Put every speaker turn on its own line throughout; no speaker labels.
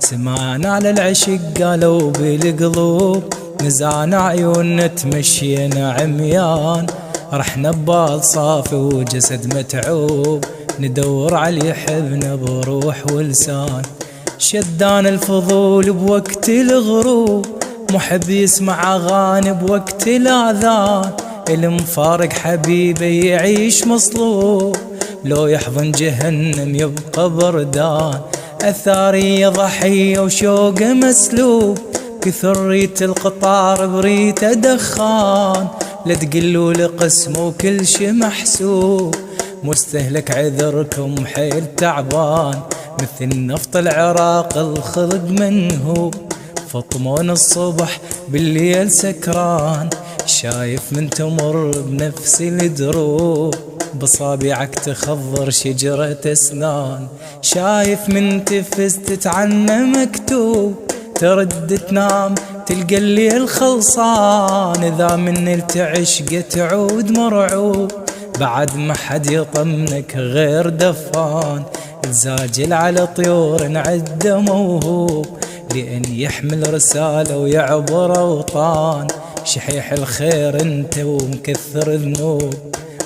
سمعنا على العشق قالوا بالقلوب، نزعنا عيوننا تمشينا عميان، رحنا ببال صافي وجسد متعوب، ندور على يحبنا بروح ولسان. شدان الفضول بوقت الغروب، محب يسمع أغاني بوقت الآذان، المفارق حبيبه يعيش مصلوب، لو يحضن جهنم يبقى بردان. أثاري ضحية وشوقه مسلوب، كثر ريت القطار بريته دخان، لا تقلوا لقسمه وكل شي محسوب، مستهلك عذركم حيل تعبان، مثل نفط العراق الخلق منه، فطمون الصبح بالليل سكران، شايف من تمر بنفس الدروب، بصابعك تخضر شجرة اسنان، شايف من تفز تتعنى مكتوب، ترد تنام تلقى الليل خلصان، إذا من تعشق تعود مرعوب، بعد ما حد يطمنك غير دفان، الزاجل على طيور نعد موهوب، لأن يحمل رسالة ويعبر أوطان، شحيح الخير انت ومكثر ذنوب،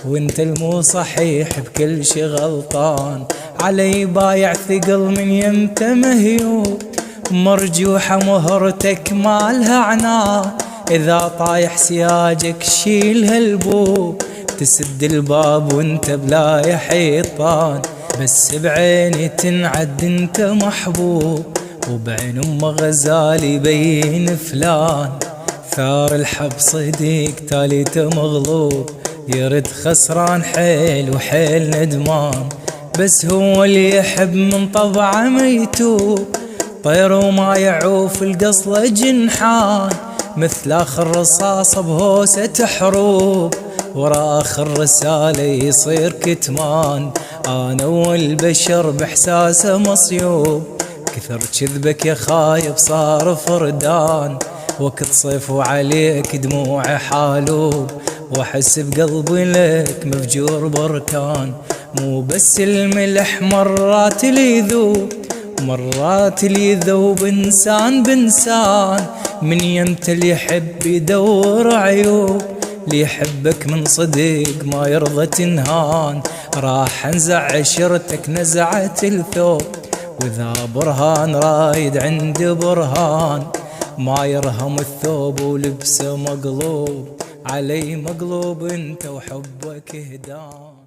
وانت المو صحيح بكل شي غلطان، علي بايع ثقل من يمت مهيوب، مرجوحة مهرتك مالها عنان، إذا طايح سياجك شيل هالبوب، تسد الباب وانت بلا حيطان، بس بعيني تنعد انت محبوب، وبعين ام غزال يبين فلان، ثار الحب صديق تاليته مغلوب، يرد خسران حيل وحيل ندمان، بس هو اللي يحب من طبعه ما يتوب، طير وما يعوف القصله جنحان، مثل آخر رصاصة بهوسة حروب، ورا آخر رسالة يصير كتمان، أنا والبشر بإحساسه مصيوب، كثر كذبك يا خايب صار فردان، وقت صيف وعليك دموع حالوب، واحس بقلبي لك مفجور بركان، مو بس الملح مرات اللي يذوب، مرات اللي يذوب إنسان بإنسان، من يمت اللي يحب يدور عيوب، اللي يحبك من صديق ما يرضى تنهان، راح انزع عشرتك نزعة الثوب، وإذا برهان رايد عند برهان، ما يرهم الثوب ولبسه مقلوب، علي مقلوب انت وحبك هدان.